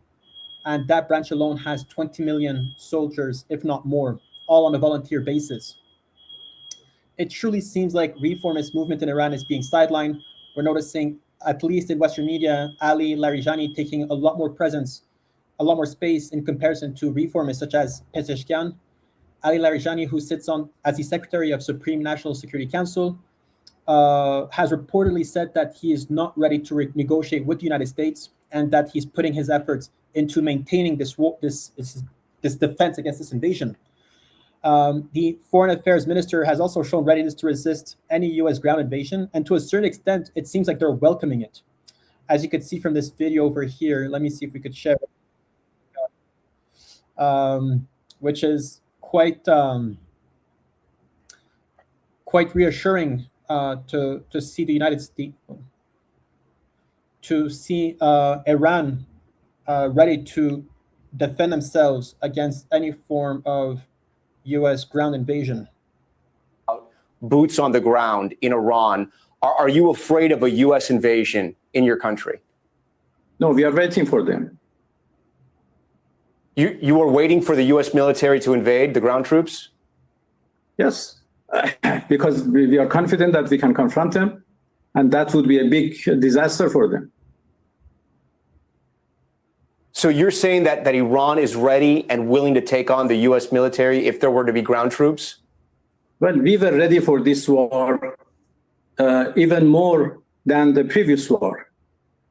And that branch alone has 20 million soldiers, if not more, all on a volunteer basis. It truly seems like reformist movement in Iran is being sidelined. We're noticing, at least in Western media, Ali Larijani taking a lot more presence, a lot more space in comparison to reformists such as Pezeshkian. Ali Larijani, who sits on as the Secretary of Supreme National Security Council, has reportedly said that he is not ready to negotiate with the United States, and that he's putting his efforts into maintaining this defense against this invasion. The Foreign Affairs Minister has also shown readiness to resist any U.S. ground invasion, and to a certain extent, it seems like they're welcoming it. As you can see from this video over here, let me see if we could share it, which is quite reassuring to see the United States, to see Iran ready to defend themselves against any form of U.S. ground invasion. Boots on the ground in Iran. Are you afraid of a U.S. invasion in your country? No, we are waiting for them. You are waiting for the U.S. military to invade, the ground troops? Yes, because we are confident that we can confront them, and that would be a big disaster for them. So you're saying that Iran is ready and willing to take on the U.S. military if there were to be ground troops? Well, we were ready for this war even more than the previous war.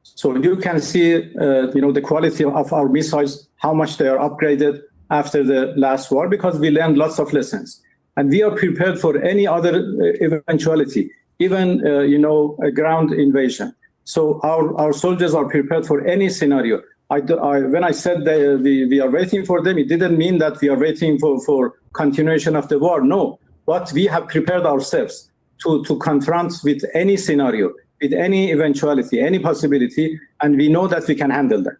So you can see, the quality of our missiles, how much they are upgraded after the last war, because we learned lots of lessons. And we are prepared for any other eventuality, even, a ground invasion. So our soldiers are prepared for any scenario. When I said that we are waiting for them, it didn't mean that we are waiting for continuation of the war. No, but we have prepared ourselves to confront with any scenario, with any eventuality, any possibility, and we know that we can handle that.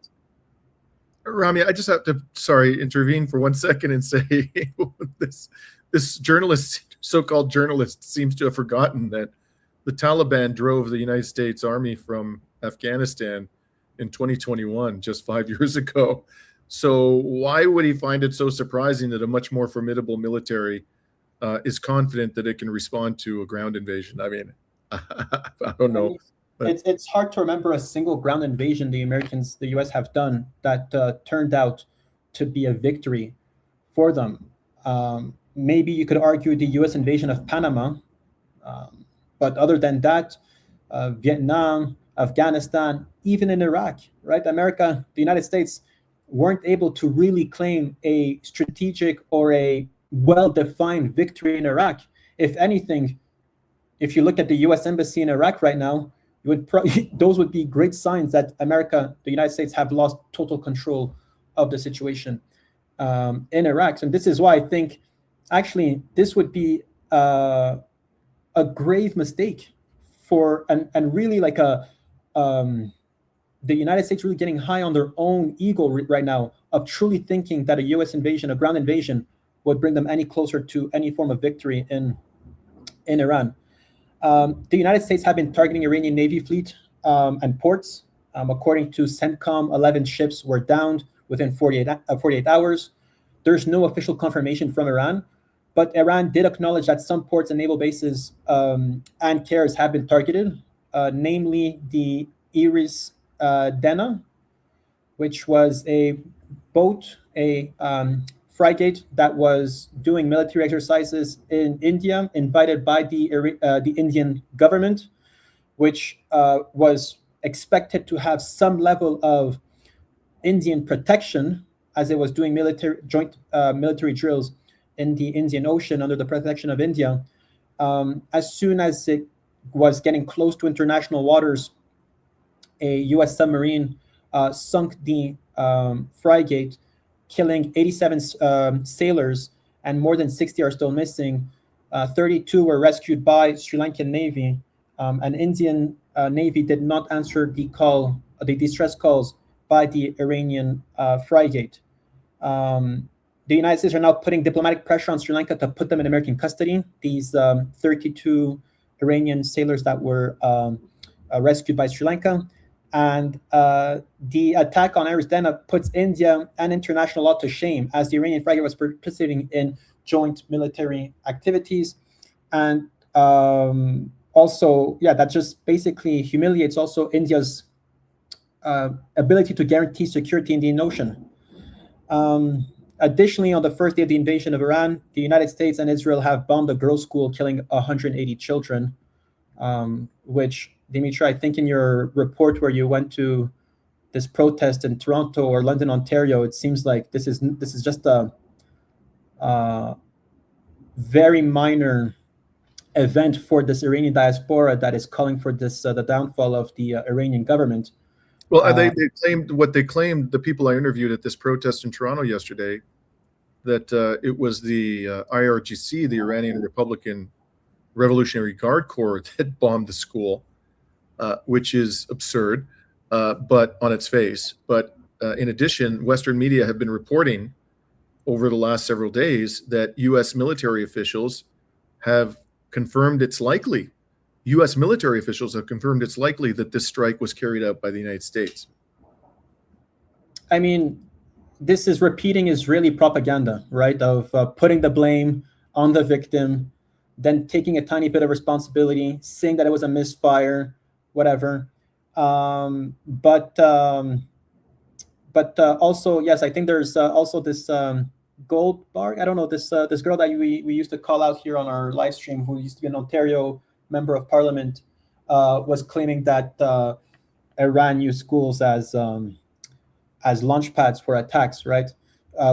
Rami, I just have to, intervene for 1 second and say this journalist, so-called journalist, seems to have forgotten that the Taliban drove the United States Army from Afghanistan in 2021, just 5 years ago. So why would he find it so surprising that a much more formidable military is confident that it can respond to a ground invasion? I mean, I don't know. It's hard to remember a single ground invasion the U.S. have done that turned out to be a victory for them. Maybe you could argue the U.S. invasion of Panama, but other than that, Vietnam, Afghanistan, even in Iraq, right? America, the United States, weren't able to really claim a strategic or a well-defined victory in Iraq. If anything, if you look at the U.S. embassy in Iraq right now, those would be great signs that America, the United States, have lost total control of the situation in Iraq. And this is why I think, actually, this would be a grave mistake and really like the United States really getting high on their own ego right now of truly thinking that a U.S. invasion, a ground invasion, would bring them any closer to any form of victory in Iran. The United States have been targeting Iranian Navy fleet and ports. According to CENTCOM, 11 ships were downed within 48 hours. There's no official confirmation from Iran, but Iran did acknowledge that some ports and naval bases and carriers have been targeted, namely the Iris Dena, which was a boat, a frigate that was doing military exercises in India, invited by the Indian government, which was expected to have some level of Indian protection as it was doing joint military drills in the Indian Ocean under the protection of India. As soon as it was getting close to international waters, a U.S. submarine sunk the frigate killing 87 sailors, and more than 60 are still missing. 32 were rescued by Sri Lankan Navy. An Indian Navy did not answer the distress calls by the Iranian frigate. The United States are now putting diplomatic pressure on Sri Lanka to put them in American custody. These 32 Iranian sailors that were rescued by Sri Lanka. And the attack on Iris Dena puts India and international law to shame, as the Iranian frigate was participating in joint military activities. And also, that just basically humiliates also India's ability to guarantee security in the Indian Ocean. Additionally, on the first day of the invasion of Iran, the United States and Israel have bombed a girls' school, killing 180 children, which, Dimitri, I think in your report where you went to this protest in Toronto or London, Ontario, it seems like this is just a very minor event for this Iranian diaspora that is calling for this the downfall of the Iranian government. Well, they claimed what they claimed, the people I interviewed at this protest in Toronto yesterday, that it was the IRGC, the Iranian Republican Revolutionary Guard Corps, that bombed the school, which is absurd, but on its face. But in addition, Western media have been reporting over the last several days that U.S. military officials have confirmed it's likely. U.S. military officials have confirmed it's likely that this strike was carried out by the United States. I mean, this is repeating Israeli propaganda, right? Of putting the blame on the victim, then taking a tiny bit of responsibility, saying that it was a misfire, whatever. But also, yes, I think there's also this Goldberg. I don't know, this girl that we used to call out here on our live stream, who used to be an Ontario member of parliament, was claiming that Iran used schools as launch pads for attacks, right?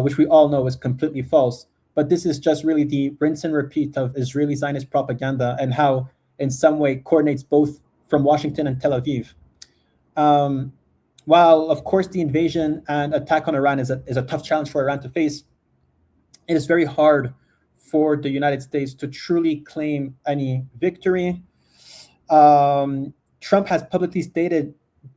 Which we all know is completely false. But this is just really the rinse and repeat of Israeli Zionist propaganda, and how in some way coordinates both from Washington and Tel Aviv. While of course the invasion and attack on Iran is a tough challenge for Iran to face, it is very hard for the United States to truly claim any victory. Trump has publicly stated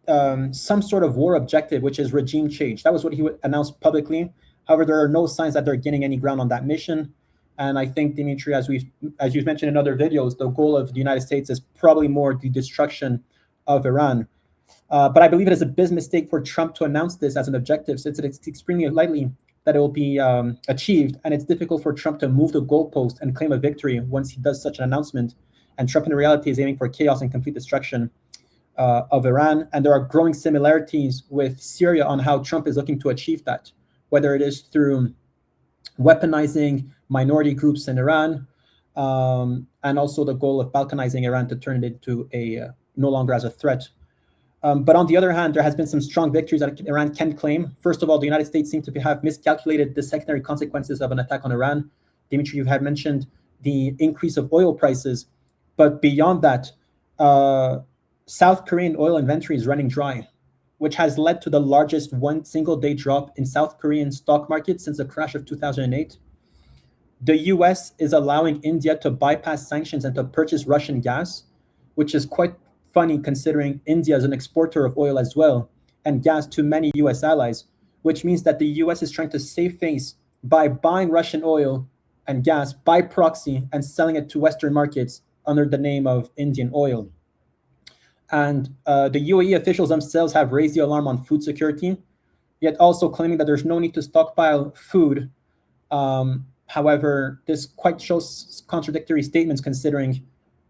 some sort of war objective, which is regime change. That was what he announced publicly. However, there are no signs that they're gaining any ground on that mission. And I think, Dimitri, as you've mentioned in other videos, the goal of the United States is probably more the destruction of Iran. But I believe it is a big mistake for Trump to announce this as an objective, since it's extremely likely that it will be achieved. And it's difficult for Trump to move the goalpost and claim a victory once he does such an announcement. And Trump in reality is aiming for chaos and complete destruction of Iran. And there are growing similarities with Syria on how Trump is looking to achieve that, whether it is through weaponizing minority groups in Iran, and also the goal of balkanizing Iran to turn it into no longer as a threat. But on the other hand, there has been some strong victories that Iran can claim. First of all, the United States seems to have miscalculated the secondary consequences of an attack on Iran. Dimitri, you had mentioned the increase of oil prices. But beyond that, South Korean oil inventory is running dry, which has led to the largest one single day drop in South Korean stock market since the crash of 2008. The US is allowing India to bypass sanctions and to purchase Russian gas, which is quite funny considering India is an exporter of oil as well, and gas to many US allies, which means that the US is trying to save face by buying Russian oil and gas by proxy and selling it to Western markets under the name of Indian oil. And the UAE officials themselves have raised the alarm on food security, yet also claiming that there's no need to stockpile food. However, this quite shows contradictory statements, considering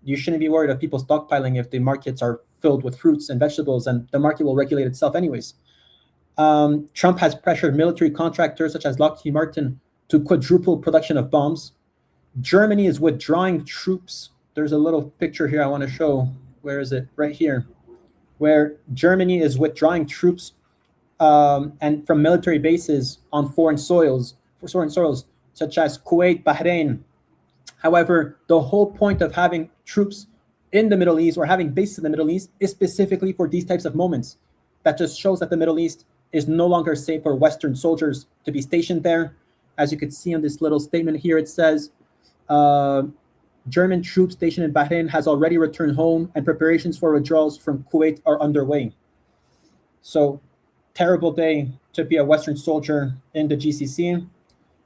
you shouldn't be worried of people stockpiling if the markets are filled with fruits and vegetables, and the market will regulate itself anyways. Trump has pressured military contractors such as Lockheed Martin to quadruple production of bombs. Germany is withdrawing troops. There's a little picture here I want to show. Where is it? Right here, where Germany is withdrawing troops and from military bases on foreign soils, such as Kuwait, Bahrain. However, the whole point of having troops in the Middle East or having bases in the Middle East is specifically for these types of moments. That just shows that the Middle East is no longer safe for Western soldiers to be stationed there. As you can see on this little statement here, it says, German troops stationed in Bahrain has already returned home and preparations for withdrawals from Kuwait are underway. So terrible day to be a Western soldier in the GCC.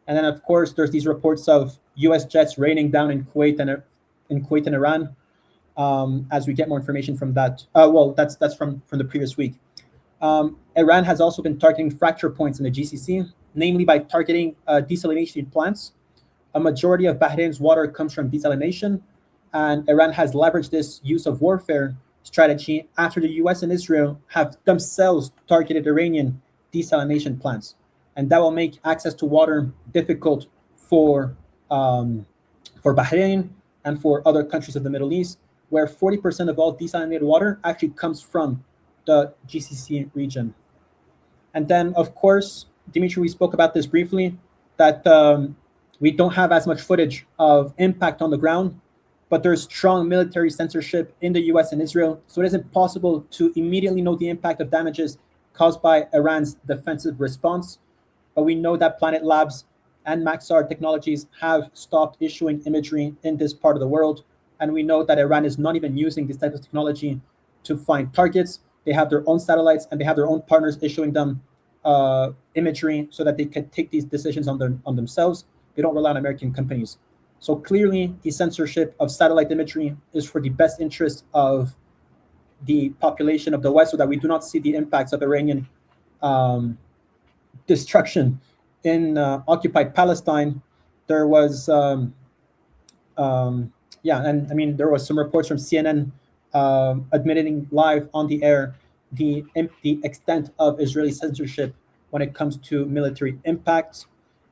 And then, of course, there's these reports of U.S. jets raining down in Kuwait and Iran. As we get more information from that, that's from the previous week. Iran has also been targeting fracture points in the GCC, namely by targeting desalination plants. A majority of Bahrain's water comes from desalination, and Iran has leveraged this use of warfare strategy after the U.S. and Israel have themselves targeted Iranian desalination plants, and that will make access to water difficult for Bahrain and for other countries of the Middle East, where 40% of all desalinated water actually comes from the GCC region. And then, of course, Dimitri, we spoke about this briefly, that we don't have as much footage of impact on the ground, but there's strong military censorship in the US and Israel, so it isn't possible to immediately know the impact of damages caused by Iran's defensive response. But we know that Planet Labs and Maxar Technologies have stopped issuing imagery in this part of the world, and we know that Iran is not even using this type of technology to find targets. They have their own satellites, and they have their own partners issuing them imagery so that they can take these decisions on themselves. They don't rely on American companies. So clearly, the censorship of satellite imagery is for the best interest of the population of the West, so that we do not see the impacts of Iranian destruction in occupied Palestine. There was, there was some reports from CNN admitting live on the air the extent of Israeli censorship when it comes to military impacts.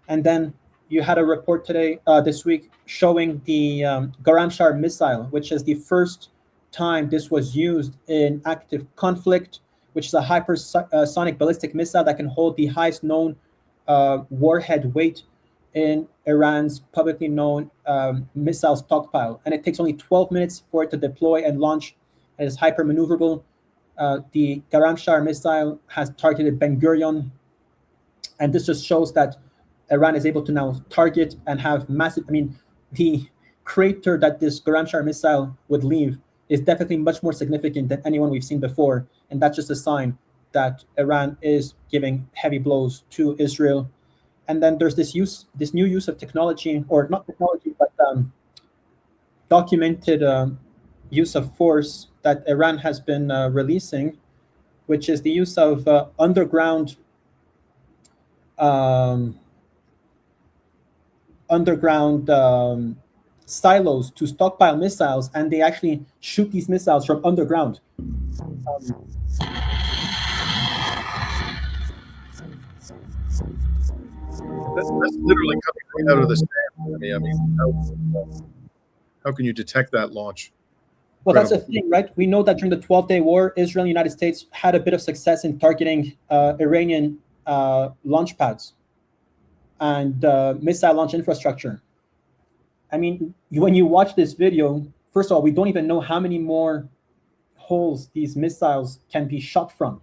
And then you had a report today, this week, showing the Garamshar missile, which is the first time this was used in active conflict, which is a hypersonic ballistic missile that can hold the highest known warhead weight in Iran's publicly known missile stockpile. And it takes only 12 minutes for it to deploy and launch. It is hyper maneuverable. The Garamshar missile has targeted Ben Gurion. And this just shows that Iran is able to now target and have massive, the crater that this Garamshar missile would leave is definitely much more significant than anyone we've seen before. And that's just a sign that Iran is giving heavy blows to Israel. And then there's this new use of technology, or not technology, but documented use of force that Iran has been releasing, which is the use of underground silos to stockpile missiles, and they actually shoot these missiles from underground. That's literally coming right out of the stand. How can you detect that launch? Well, that's the thing, right? We know that during the 12-day war, Israel and the United States had a bit of success in targeting Iranian launch pads and missile launch infrastructure. When you watch this video, first of all, we don't even know how many more holes these missiles can be shot from.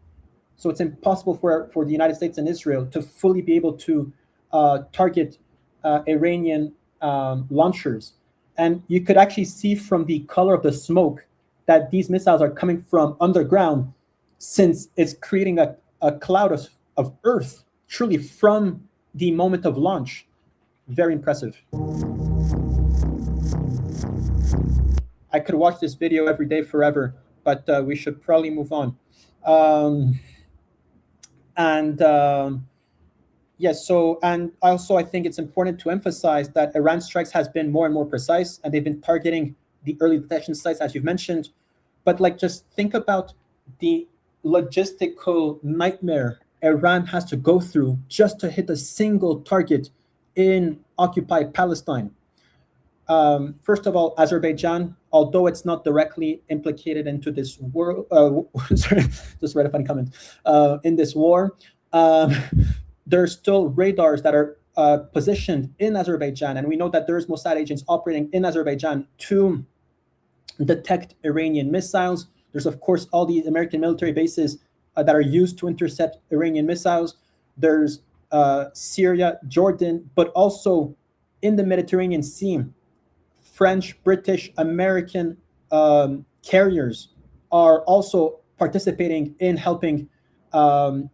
So it's impossible for the United States and Israel to fully be able to target Iranian launchers. And you could actually see from the color of the smoke that these missiles are coming from underground, since it's creating a cloud of earth truly from the moment of launch. Very impressive. I could watch this video every day forever, but we should probably move on. And also I think it's important to emphasize that Iran's strikes has been more and more precise, and they've been targeting the early detection sites, as you've mentioned. But just think about the logistical nightmare Iran has to go through just to hit a single target in occupied Palestine. First of all, Azerbaijan, although it's not directly implicated into this war, sorry, just read a funny comment, in this war, there's still radars that are positioned in Azerbaijan, and we know that there's Mossad agents operating in Azerbaijan to detect Iranian missiles. There's, of course, all these American military bases that are used to intercept Iranian missiles. There's Syria, Jordan, but also in the Mediterranean Sea, French, British, American carriers are also participating in helping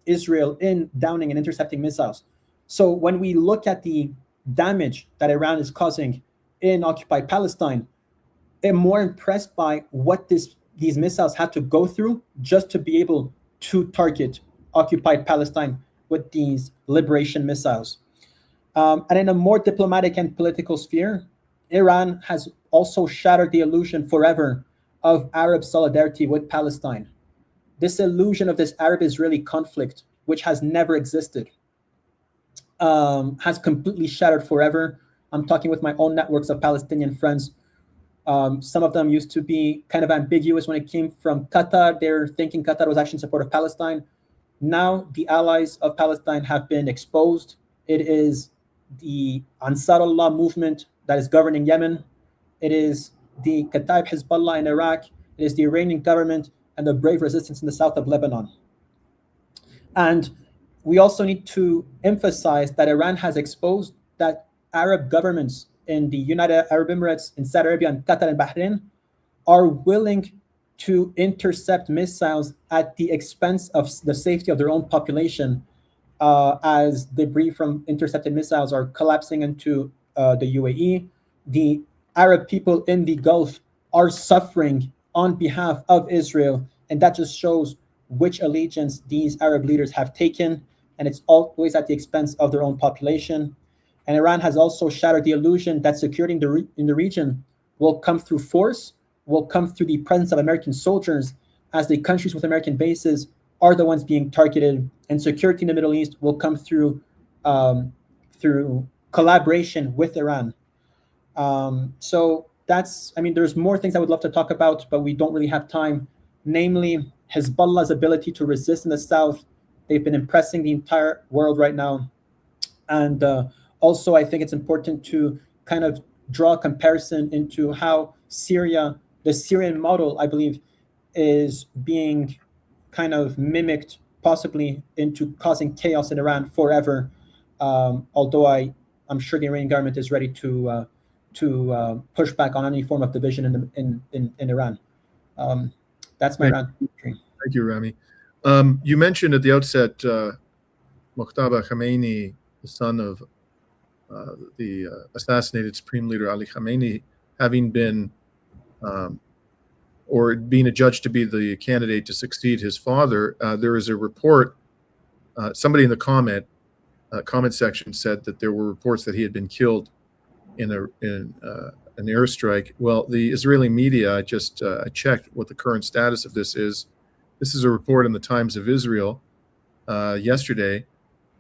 Israel in downing and intercepting missiles. So when we look at the damage that Iran is causing in occupied Palestine, I'm more impressed by what these missiles had to go through just to be able to target occupied Palestine with these liberation missiles. And in a more diplomatic and political sphere, Iran has also shattered the illusion forever of Arab solidarity with Palestine. This illusion of this Arab-Israeli conflict, which has never existed, has completely shattered forever. I'm talking with my own networks of Palestinian friends. Some of them used to be kind of ambiguous when it came from Qatar. They're thinking Qatar was actually in support of Palestine. Now the allies of Palestine have been exposed. It is the Ansarullah movement that is governing Yemen. It is the Kataib Hezbollah in Iraq. It is the Iranian government and the brave resistance in the south of Lebanon. And we also need to emphasize that Iran has exposed that Arab governments in the United Arab Emirates, in Saudi Arabia, and Qatar and Bahrain are willing to intercept missiles at the expense of the safety of their own population, as debris from intercepted missiles are collapsing into the UAE. The Arab people in the Gulf are suffering on behalf of Israel, and that just shows which allegiance these Arab leaders have taken, and it's always at the expense of their own population. And Iran has also shattered the illusion that security in the region will come through force, will come through the presence of American soldiers, as the countries with American bases are the ones being targeted, and security in the Middle East will come through through collaboration with Iran. So that's, I mean, there's more things I would love to talk about, but we don't really have time. Namely, Hezbollah's ability to resist in the south. They've been impressing the entire world right now. And also, I think it's important to kind of draw a comparison into how Syria, the Syrian model, I believe, is being kind of mimicked, possibly into causing chaos in Iran forever. Although I'm sure the Iranian government is ready to push back on any form of division in Iran. That's my round. Thank you, Rami. You mentioned at the outset Mojtaba Khamenei, the son of the assassinated Supreme Leader Ali Khamenei, having been or being adjudged to be the candidate to succeed his father. There is a report, somebody in the comment section said that there were reports that he had been killed in an airstrike. Well, the Israeli media, I checked what the current status of this is. This is a report in the Times of Israel yesterday,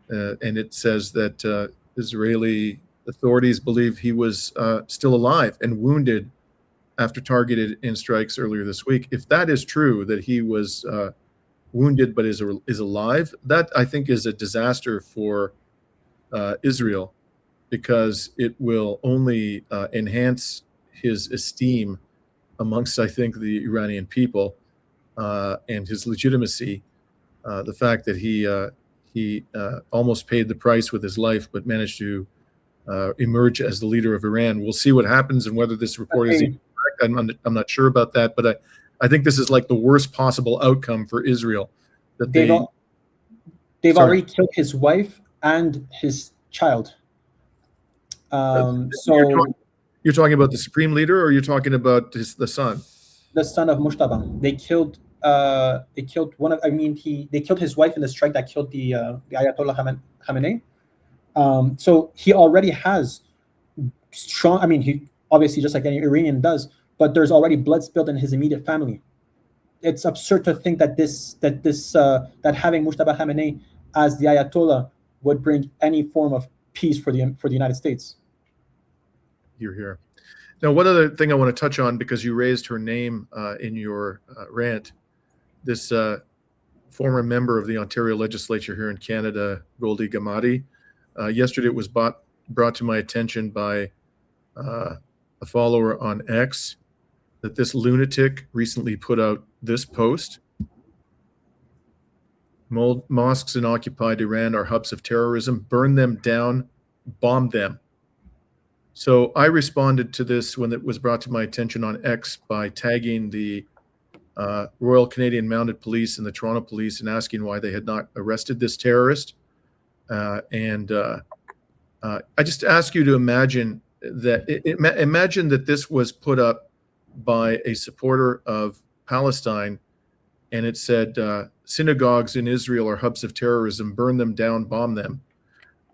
and it says that Israeli authorities believe he was still alive and wounded after targeted in strikes earlier this week. If that is true, that he was wounded but is alive, that I think is a disaster for Israel, because it will only enhance his esteem amongst, I think, the Iranian people and his legitimacy. The fact that he almost paid the price with his life, but managed to emerge as the leader of Iran. We'll see what happens and whether this report is even correct. I'm not sure about that, but I think this is like the worst possible outcome for Israel. That they've already killed his wife and his child. So You're talking about the supreme leader, or you're talking about the son? The son of Mujtaba. They killed one of. I mean, they killed his wife in the strike that killed the Ayatollah Khamenei. So he already has strong. I mean, he obviously, just like any Iranian does, but there's already blood spilled in his immediate family. It's absurd to think that that having Mujtaba Khamenei as the Ayatollah would bring any form of peace for the United States. You're here. Now, one other thing I want to touch on, because you raised her name in your rant, this former member of the Ontario legislature here in Canada, Goldie Gamadi. Yesterday it was brought to my attention by a follower on X that this lunatic recently put out this post. Mosques in occupied Iran are hubs of terrorism. Burn them down, bomb them. So I responded to this when it was brought to my attention on X by tagging the Royal Canadian Mounted Police and the Toronto Police and asking why they had not arrested this terrorist. I just ask you to imagine that this was put up by a supporter of Palestine, and it said synagogues in Israel are hubs of terrorism. Burn them down, bomb them.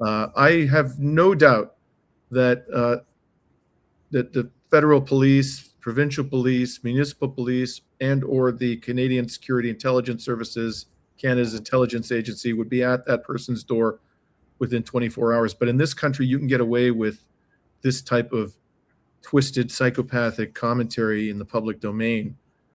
I have no doubt that that the federal police, provincial police, municipal police, and or the Canadian Security Intelligence Services, Canada's intelligence agency, would be at that person's door within 24 hours. But in this country, you can get away with this type of twisted psychopathic commentary in the public domain